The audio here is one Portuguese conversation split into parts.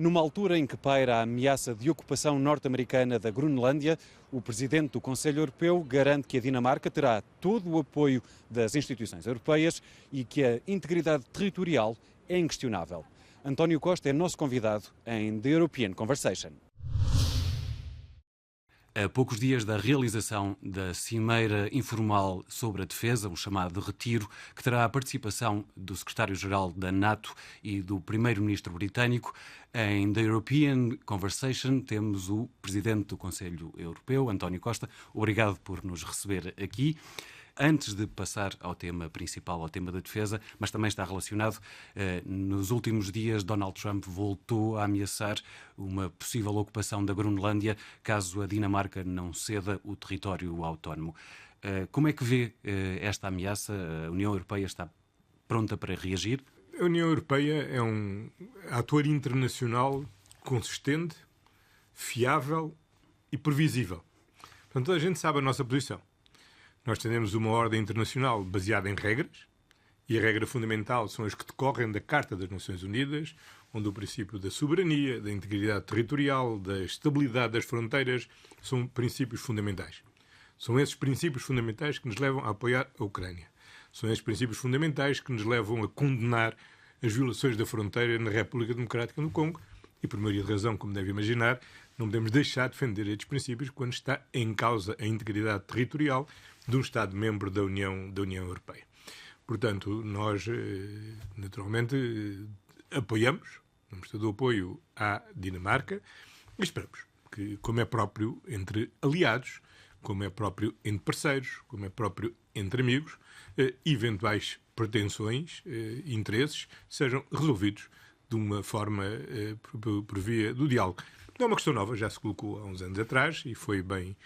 Numa altura em que paira a ameaça de ocupação norte-americana da Groenlândia, o presidente do Conselho Europeu garante que a Dinamarca terá todo o apoio das instituições europeias e que a integridade territorial é inquestionável. António Costa é nosso convidado em The European Conversation. A poucos dias da realização da Cimeira Informal sobre a Defesa, o chamado Retiro, que terá a participação do secretário-geral da NATO e do primeiro-ministro britânico, em The European Conversation temos o presidente do Conselho Europeu, António Costa. Obrigado por nos receber aqui. Antes de passar ao tema principal, ao tema da defesa, mas também está relacionado, nos últimos dias Donald Trump voltou a ameaçar uma possível ocupação da Groenlândia caso a Dinamarca não ceda o território autónomo. Como é que vê esta ameaça? A União Europeia está pronta para reagir? A União Europeia é um ator internacional consistente, fiável e previsível. Portanto, toda a gente sabe a nossa posição. Nós temos uma ordem internacional baseada em regras, e a regra fundamental são as que decorrem da Carta das Nações Unidas, onde o princípio da soberania, da integridade territorial, da estabilidade das fronteiras são princípios fundamentais. São esses princípios fundamentais que nos levam a apoiar a Ucrânia. São esses princípios fundamentais que nos levam a condenar as violações da fronteira na República Democrática do Congo e, por maioria de razão, como deve imaginar, não podemos deixar de defender estes princípios quando está em causa a integridade territorial de um Estado-membro da União Europeia. Portanto, nós, naturalmente, apoiamos, damos todo o apoio à Dinamarca e esperamos que, como é próprio entre aliados, como é próprio entre parceiros, como é próprio entre amigos, eventuais pretensões, interesses, sejam resolvidos de uma forma por via do diálogo. Não é uma questão nova, já se colocou há uns anos atrás e foi bem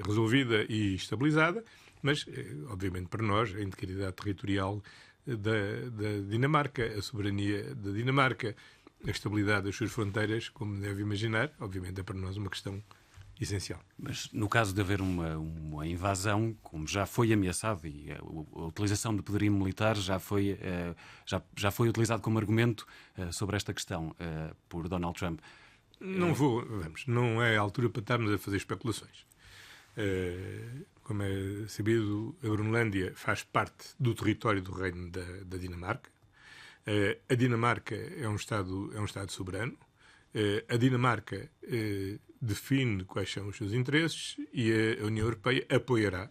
resolvida e estabilizada, mas, obviamente, para nós, a integridade territorial da Dinamarca, a soberania da Dinamarca, a estabilidade das suas fronteiras, como deve imaginar, obviamente é para nós uma questão essencial. Mas no caso de haver uma invasão, como já foi ameaçado, e a utilização de poderio militar já foi utilizado como argumento sobre esta questão por Donald Trump. Não é a altura para estarmos a fazer especulações. Como é sabido, a Groenlândia faz parte do território do Reino da Dinamarca. A Dinamarca é um Estado soberano. A Dinamarca define quais são os seus interesses e a União Europeia apoiará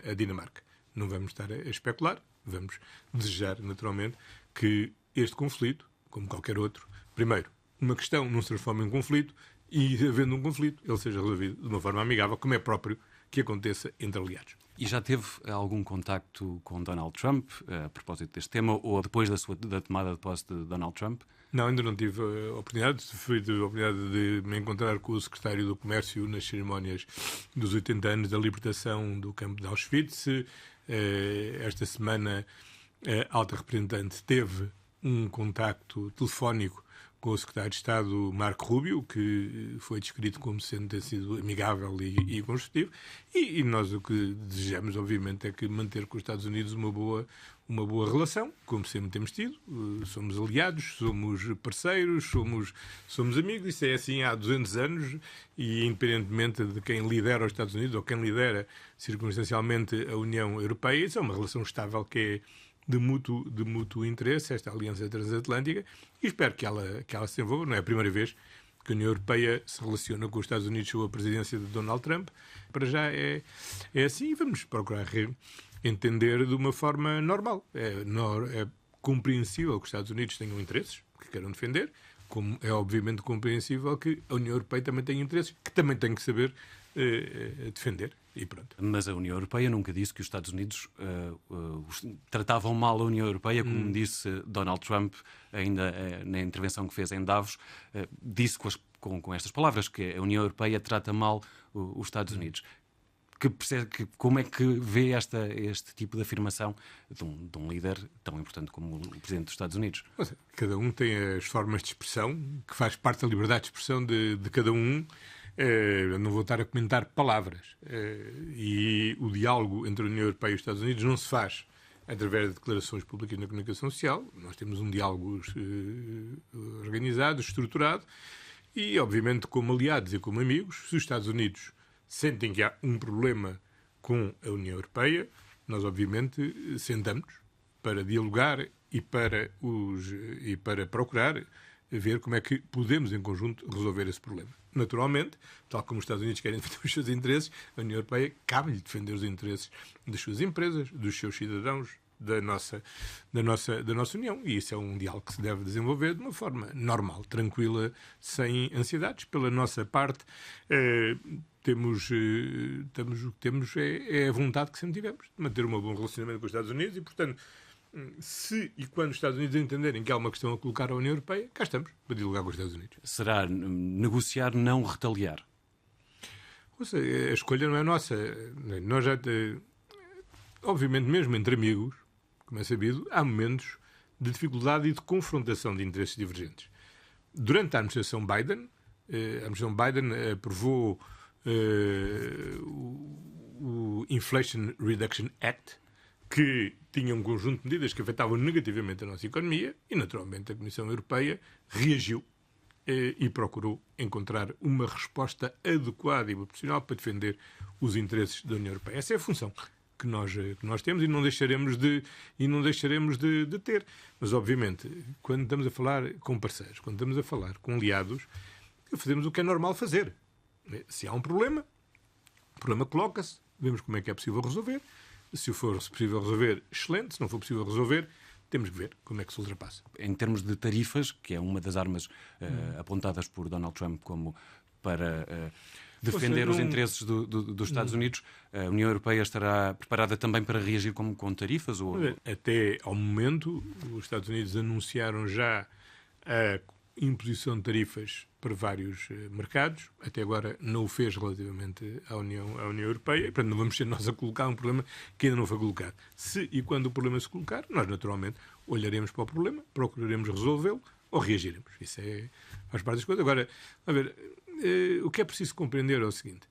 a Dinamarca. Não vamos estar a especular, vamos desejar, naturalmente, que este conflito, como qualquer outro, primeiro, uma questão não se transforma em conflito e, havendo um conflito, ele seja resolvido de uma forma amigável, como é próprio que aconteça entre aliados. E já teve algum contacto com Donald Trump a propósito deste tema ou depois da tomada de posse de Donald Trump? Não, ainda não tive a oportunidade. Tive a oportunidade de me encontrar com o secretário do Comércio nas cerimónias dos 80 anos da libertação do campo de Auschwitz. Esta semana a alta representante teve um contacto telefónico com o secretário de Estado Marco Rubio, que foi descrito como sendo ter sido amigável e construtivo, e nós o que desejamos, obviamente, é que manter com os Estados Unidos uma boa relação, como sempre temos tido. Somos aliados, somos parceiros, somos amigos, isso é assim há 200 anos, e independentemente de quem lidera os Estados Unidos ou quem lidera circunstancialmente a União Europeia, isso é uma relação estável que é de mútuo interesse, esta aliança transatlântica, e espero que ela se desenvolva. Não é a primeira vez que a União Europeia se relaciona com os Estados Unidos sob a presidência de Donald Trump. Para já é assim, e vamos procurar entender de uma forma normal. É compreensível que os Estados Unidos tenham interesses que queiram defender, como é obviamente compreensível que a União Europeia também tenha interesses que também tem que saber defender. E pronto. Mas a União Europeia nunca disse que os Estados Unidos tratavam mal a União Europeia, como disse Donald Trump ainda na intervenção que fez em Davos, disse com estas palavras que a União Europeia trata mal os Estados Unidos. Como é que vê este tipo de afirmação de um líder tão importante como o Presidente dos Estados Unidos? Cada um tem as formas de expressão, que faz parte da liberdade de expressão de cada um. Não vou estar a comentar palavras. E o diálogo entre a União Europeia e os Estados Unidos não se faz através de declarações públicas na comunicação social. Nós temos um diálogo organizado, estruturado, e, obviamente, como aliados e como amigos, se os Estados Unidos sentem que há um problema com a União Europeia, nós, obviamente, sentamos para dialogar e para procurar ver como é que podemos, em conjunto, resolver esse problema. Naturalmente, tal como os Estados Unidos querem defender os seus interesses, a União Europeia cabe-lhe defender os interesses das suas empresas, dos seus cidadãos, da nossa União. E isso é um diálogo que se deve desenvolver de uma forma normal, tranquila, sem ansiedades. Pela nossa parte, temos o que temos é a vontade que sempre tivemos de manter um bom relacionamento com os Estados Unidos e, portanto, se e quando os Estados Unidos entenderem que há uma questão a colocar à União Europeia, cá estamos para dialogar com os Estados Unidos. Será negociar, não retaliar? Ou seja, a escolha não é nossa. Nós já, obviamente, mesmo entre amigos, como é sabido, há momentos de dificuldade e de confrontação de interesses divergentes. Durante a administração Biden aprovou o Inflation Reduction Act, que tinha um conjunto de medidas que afetavam negativamente a nossa economia e, naturalmente, a Comissão Europeia reagiu e procurou encontrar uma resposta adequada e proporcional para defender os interesses da União Europeia. Essa é a função que nós temos e não deixaremos de ter. Mas, obviamente, quando estamos a falar com parceiros, quando estamos a falar com aliados, fazemos o que é normal fazer. Se há um problema, o problema coloca-se, vemos como é que é possível resolver. Se for possível resolver, excelente. Se não for possível resolver, temos que ver como é que se ultrapassa. Em termos de tarifas, que é uma das armas apontadas por Donald Trump como para defender os interesses dos Estados Unidos, a União Europeia estará preparada também para reagir com tarifas? Ou... Até ao momento, os Estados Unidos anunciaram já a imposição de tarifas para vários mercados. Até agora não o fez relativamente à União Europeia. E, portanto, não vamos ser nós a colocar um problema que ainda não foi colocado. Se e quando o problema se colocar, nós naturalmente olharemos para o problema, procuraremos resolvê-lo ou reagiremos. Isso faz parte das coisas. Agora, a ver, o que é preciso compreender é o seguinte.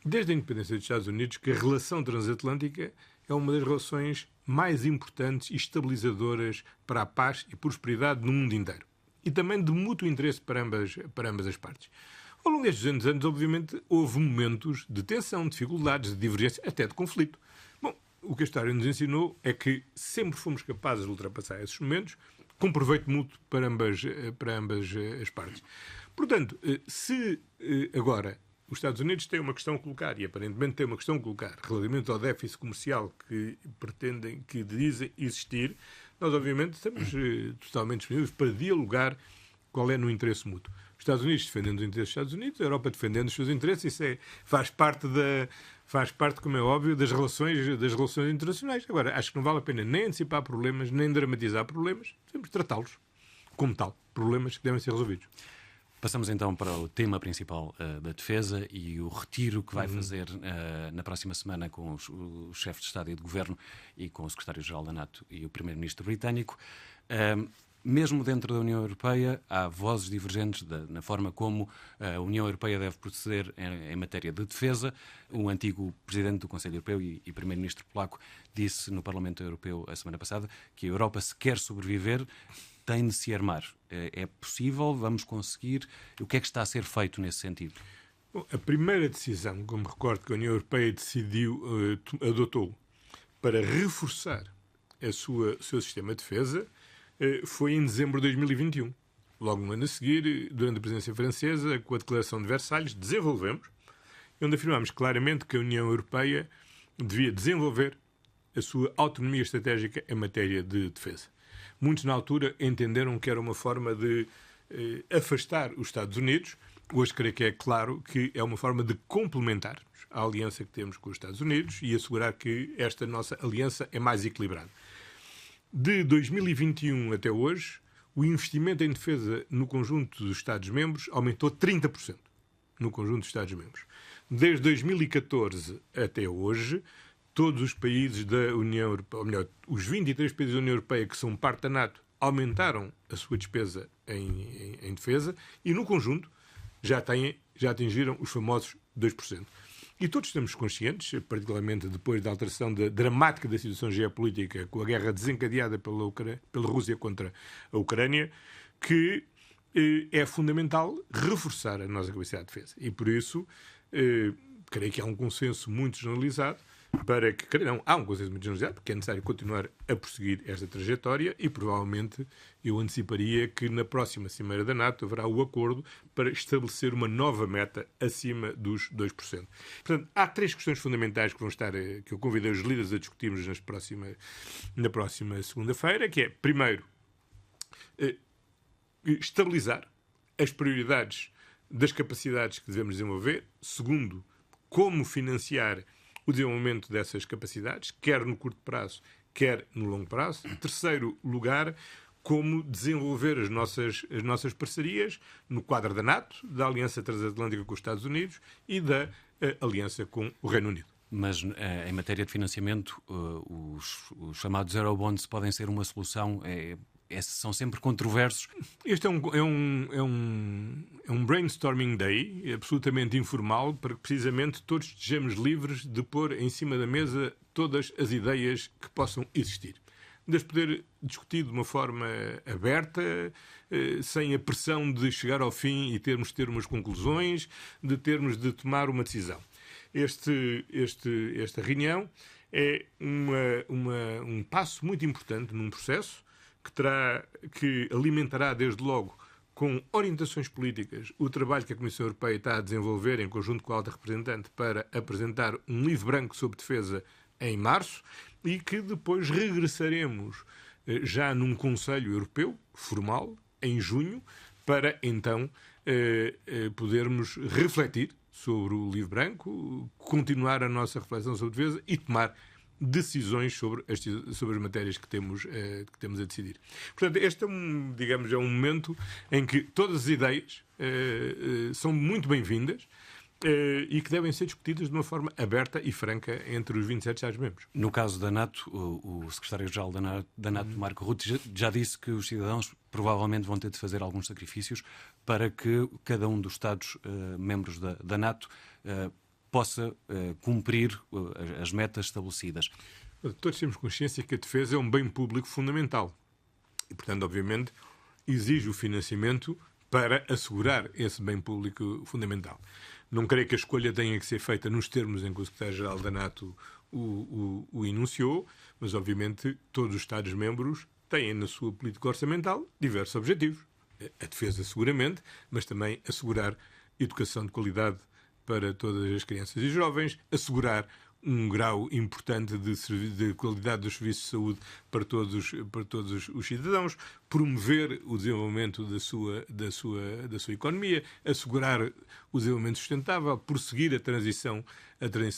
Desde a independência dos Estados Unidos, que a relação transatlântica é uma das relações mais importantes e estabilizadoras para a paz e prosperidade no mundo inteiro. E também de mútuo interesse para ambas as partes. Ao longo destes 200 anos, obviamente, houve momentos de tensão, de dificuldades, de divergência, até de conflito. Bom, o que a história nos ensinou é que sempre fomos capazes de ultrapassar esses momentos com proveito mútuo para ambas as partes. Portanto, se agora os Estados Unidos têm uma questão a colocar, e aparentemente têm uma questão a colocar, relativamente ao déficit comercial que dizem existir, nós, obviamente, estamos totalmente disponíveis para dialogar qual é no interesse mútuo. Os Estados Unidos defendendo os interesses dos Estados Unidos, a Europa defendendo os seus interesses, isso faz parte, como é óbvio, das relações internacionais. Agora, acho que não vale a pena nem antecipar problemas, nem dramatizar problemas, temos de tratá-los como tal, problemas que devem ser resolvidos. Passamos então para o tema principal da defesa e o retiro que vai fazer na próxima semana com o chefe de Estado e de Governo e com o secretário-geral da NATO e o primeiro-ministro britânico. Mesmo dentro da União Europeia, há vozes divergentes na forma como a União Europeia deve proceder em matéria de defesa. O antigo presidente do Conselho Europeu e primeiro-ministro polaco disse no Parlamento Europeu a semana passada que a Europa, se quer sobreviver, tem de se armar. É possível? Vamos conseguir? O que é que está a ser feito nesse sentido? Bom, a primeira decisão, como me recordo, que a União Europeia adotou para reforçar o seu sistema de defesa foi em dezembro de 2021. Logo no ano a seguir, durante a presidência francesa, com a Declaração de Versalhes, desenvolvemos, onde afirmámos claramente que a União Europeia devia desenvolver a sua autonomia estratégica em matéria de defesa. Muitos, na altura, entenderam que era uma forma de afastar os Estados Unidos. Hoje, creio que é claro que é uma forma de complementar a aliança que temos com os Estados Unidos e assegurar que esta nossa aliança é mais equilibrada. De 2021 até hoje, o investimento em defesa no conjunto dos Estados-membros aumentou 30% no conjunto dos Estados-membros. Desde 2014 até hoje, todos os países da União Europeia, ou melhor, os 23 países da União Europeia que são parte da NATO, aumentaram a sua despesa em defesa e, no conjunto, já atingiram os famosos 2%. E todos estamos conscientes, particularmente depois da alteração dramática da situação geopolítica, com a guerra desencadeada pela Rússia contra a Ucrânia, que é fundamental reforçar a nossa capacidade de defesa. E por isso, creio que há um consenso muito generalizado para que... Não, há um consenso muito generalizado, porque é necessário continuar a prosseguir esta trajetória e provavelmente eu anteciparia que na próxima Cimeira da NATO haverá o acordo para estabelecer uma nova meta acima dos 2%. Portanto, há 3 questões fundamentais que vão estar, que eu convidei os líderes a discutirmos na próxima segunda-feira, que é, primeiro, estabilizar as prioridades das capacidades que devemos desenvolver. Segundo, como financiar o desenvolvimento dessas capacidades, quer no curto prazo, quer no longo prazo. Em terceiro lugar, como desenvolver as nossas parcerias no quadro da NATO, da Aliança Transatlântica com os Estados Unidos e da Aliança com o Reino Unido. Mas em matéria de financiamento, os chamados Eurobonds podem ser uma solução... são sempre controversos. Este é um brainstorming day absolutamente informal para que precisamente todos estejamos livres de pôr em cima da mesa todas as ideias que possam existir. De poder discutir de uma forma aberta, sem a pressão de chegar ao fim e termos de ter umas conclusões, de termos de tomar uma decisão. Esta reunião é um passo muito importante num processo que alimentará, desde logo, com orientações políticas, o trabalho que a Comissão Europeia está a desenvolver em conjunto com a alta representante para apresentar um livro branco sobre defesa em março e que depois regressaremos já num Conselho Europeu formal, em junho, para então podermos refletir sobre o livro branco, continuar a nossa reflexão sobre defesa e tomar decisões sobre as matérias que temos a decidir. Portanto, este é um momento em que todas as ideias são muito bem-vindas e que devem ser discutidas de uma forma aberta e franca entre os 27 Estados-membros. No caso da NATO, o secretário-geral da NATO, Marco Rutte, já disse que os cidadãos provavelmente vão ter de fazer alguns sacrifícios para que cada um dos Estados-membros da NATO possa cumprir as metas estabelecidas. Todos temos consciência que a defesa é um bem público fundamental e, portanto, obviamente, exige o financiamento para assegurar esse bem público fundamental. Não creio que a escolha tenha que ser feita nos termos em que o secretário-geral da NATO o enunciou, mas, obviamente, todos os Estados-membros têm na sua política orçamental diversos objetivos. A defesa, seguramente, mas também assegurar educação de qualidade para todas as crianças e jovens, assegurar um grau importante de qualidade dos serviços de saúde para todos os cidadãos, promover o desenvolvimento da sua economia, assegurar o desenvolvimento sustentável, prosseguir a transição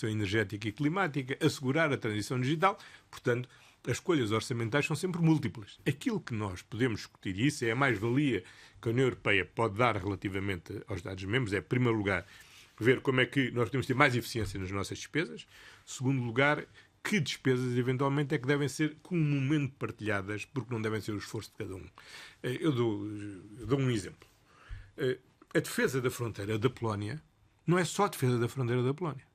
energética e climática, assegurar a transição digital. Portanto, as escolhas orçamentais são sempre múltiplas. Aquilo que nós podemos discutir, e isso é a mais-valia que a União Europeia pode dar relativamente aos Estados-membros, é, em primeiro lugar, ver como é que nós podemos ter mais eficiência nas nossas despesas. Segundo lugar, que despesas eventualmente é que devem ser comumente partilhadas, porque não devem ser o esforço de cada um. Eu dou um exemplo. A defesa da fronteira da Polónia não é só a defesa da fronteira da Polónia.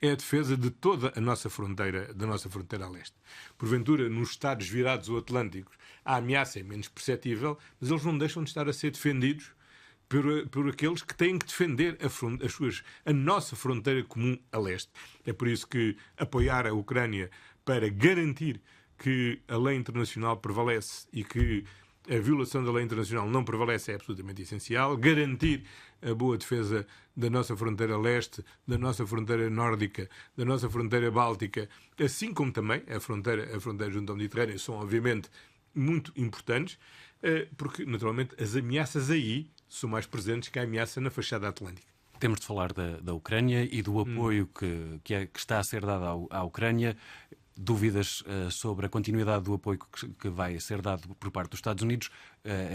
É a defesa de toda a nossa fronteira, da nossa fronteira a leste. Porventura, nos Estados virados ou atlânticos, a ameaça é menos perceptível, mas eles não deixam de estar a ser defendidos por aqueles que têm que defender a nossa fronteira comum a leste. É por isso que apoiar a Ucrânia para garantir que a lei internacional prevalece e que a violação da lei internacional não prevalece é absolutamente essencial. Garantir a boa defesa da nossa fronteira leste, da nossa fronteira nórdica, da nossa fronteira báltica, assim como também a fronteira junto ao Mediterrâneo, são obviamente muito importantes, porque naturalmente as ameaças aí são mais presentes que a ameaça na fachada atlântica. Temos de falar da Ucrânia e do apoio que está a ser dado à Ucrânia. Dúvidas sobre a continuidade do apoio que vai ser dado por parte dos Estados Unidos.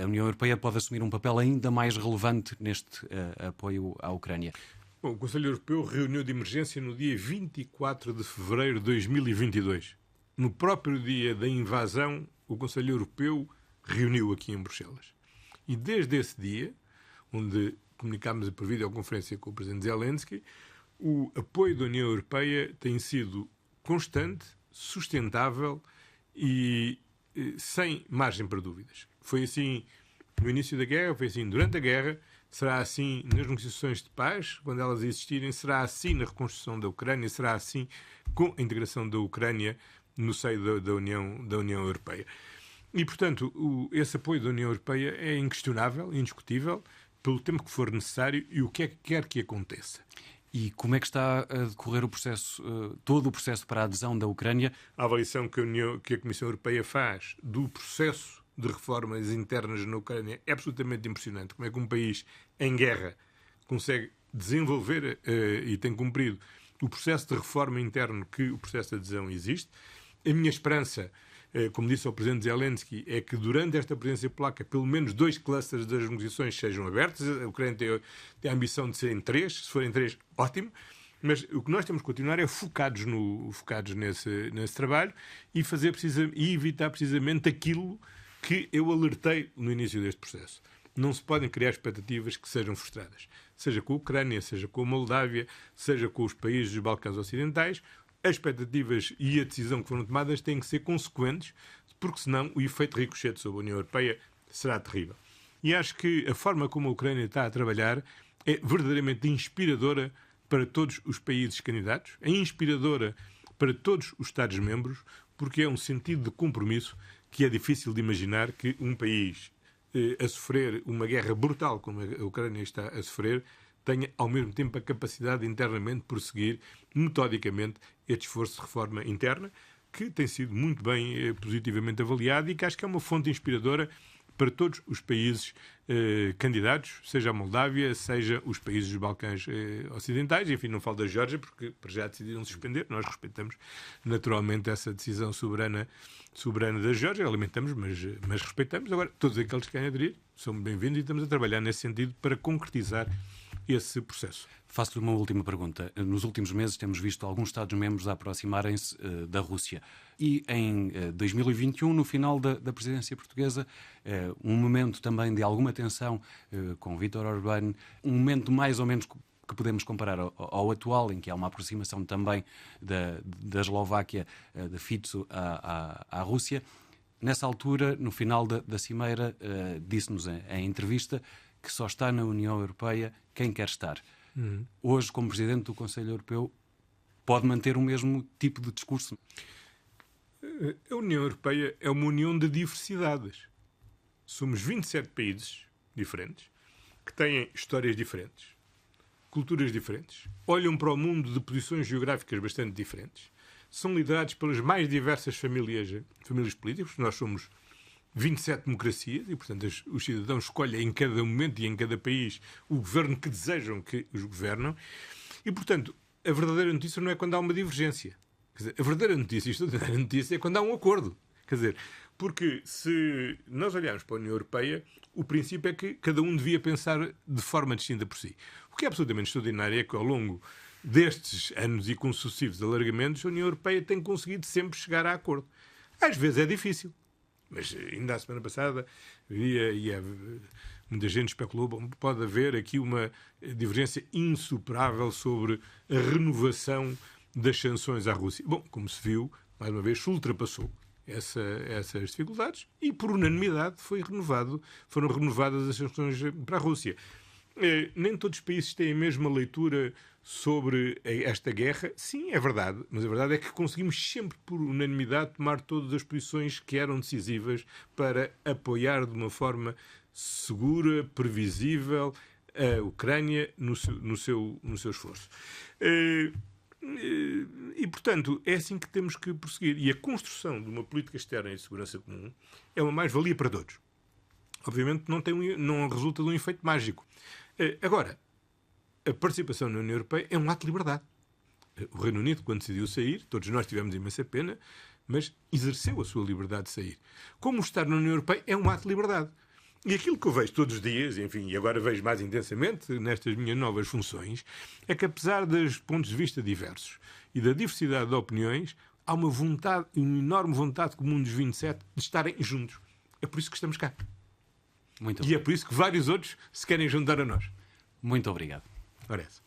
A União Europeia pode assumir um papel ainda mais relevante neste apoio à Ucrânia. Bom, o Conselho Europeu reuniu de emergência no dia 24 de fevereiro de 2022. No próprio dia da invasão, o Conselho Europeu reuniu aqui em Bruxelas. E desde esse dia, onde comunicámos por videoconferência com o Presidente Zelensky, o apoio da União Europeia tem sido constante, sustentável e sem margem para dúvidas. Foi assim no início da guerra, foi assim durante a guerra, será assim nas negociações de paz, quando elas existirem, será assim na reconstrução da Ucrânia, será assim com a integração da Ucrânia no seio da União Europeia. E, portanto, esse apoio da União Europeia é inquestionável, indiscutível, pelo tempo que for necessário e o que é que quer que aconteça. E como é que está a decorrer o processo, todo o processo para a adesão da Ucrânia? A avaliação que a Comissão Europeia faz do processo de reformas internas na Ucrânia é absolutamente impressionante. Como é que um país em guerra consegue desenvolver e tem cumprido o processo de reforma interno que o processo de adesão existe. A minha esperança, como disse ao Presidente Zelensky, é que durante esta presidência polaca pelo menos 2 clusters das negociações sejam abertos. A Ucrânia tem a ambição de serem 3, se forem 3, ótimo. Mas o que nós temos que continuar é focados nesse trabalho e evitar precisamente aquilo que eu alertei no início deste processo. Não se podem criar expectativas que sejam frustradas. Seja com a Ucrânia, seja com a Moldávia, seja com os países dos Balcãs Ocidentais, as expectativas e a decisão que foram tomadas têm que ser consequentes, porque senão o efeito ricochete sobre a União Europeia será terrível. E acho que a forma como a Ucrânia está a trabalhar é verdadeiramente inspiradora para todos os países candidatos, é inspiradora para todos os Estados-membros, porque é um sentido de compromisso que é difícil de imaginar que um país a sofrer uma guerra brutal como a Ucrânia está a sofrer tenha ao mesmo tempo a capacidade de internamente prosseguir metodicamente este esforço de reforma interna, que tem sido muito bem positivamente avaliado e que acho que é uma fonte inspiradora para todos os países candidatos, seja a Moldávia, seja os países dos Balcãs Ocidentais. Enfim, não falo da Geórgia, porque para já decidiram suspender. Nós respeitamos naturalmente essa decisão soberana da Geórgia, lamentamos, mas respeitamos. Agora, todos aqueles que querem aderir são bem-vindos e estamos a trabalhar nesse sentido para concretizar esse processo. Faço-lhe uma última pergunta. Nos últimos meses temos visto alguns Estados-membros a aproximarem-se da Rússia. E em 2021, no final da presidência portuguesa, um momento também de alguma tensão com Vítor Orbán, um momento mais ou menos que podemos comparar ao atual, em que há uma aproximação também da Eslováquia, de Fico à Rússia. Nessa altura, no final da cimeira, disse-nos em entrevista que só está na União Europeia quem quer estar. Hoje, como Presidente do Conselho Europeu, pode manter o mesmo tipo de discurso? A União Europeia é uma união de diversidades. Somos 27 países diferentes, que têm histórias diferentes, culturas diferentes, olham para o mundo de posições geográficas bastante diferentes, são liderados pelas mais diversas famílias políticas. Nós somos 27 democracias e, portanto, os cidadãos escolhem em cada momento e em cada país o governo que desejam que os governam. E, portanto, a verdadeira notícia não é quando há uma divergência. Quer dizer, a verdadeira notícia, a notícia é quando há um acordo. Quer dizer, porque se nós olharmos para a União Europeia, o princípio é que cada um devia pensar de forma distinta por si. O que é absolutamente extraordinário é que, ao longo destes anos e com sucessivos alargamentos, a União Europeia tem conseguido sempre chegar a acordo. Às vezes é difícil. Mas ainda a semana passada muita gente especulou, pode haver aqui uma divergência insuperável sobre a renovação das sanções à Rússia. Bom, como se viu, mais uma vez, se ultrapassou essas dificuldades e, por unanimidade, foram renovadas as sanções para a Rússia. Nem todos os países têm a mesma leitura sobre esta guerra. Sim, é verdade, mas a verdade é que conseguimos sempre, por unanimidade, tomar todas as posições que eram decisivas para apoiar de uma forma segura, previsível, a Ucrânia no seu esforço. E, portanto, é assim que temos que prosseguir. E a construção de uma política externa e de segurança comum é uma mais-valia para todos. Obviamente não resulta de um efeito mágico. Agora, a participação na União Europeia é um ato de liberdade. O Reino Unido, quando decidiu sair, todos nós tivemos imensa pena, mas exerceu a sua liberdade de sair. Como estar na União Europeia é um ato de liberdade. E aquilo que eu vejo todos os dias, enfim, e agora vejo mais intensamente nestas minhas novas funções, é que apesar dos pontos de vista diversos e da diversidade de opiniões, há uma enorme vontade comum dos 27 de estarem juntos. É por isso que estamos cá. Muito e é por isso que vários outros se querem juntar a nós. Muito obrigado. Ora, essa.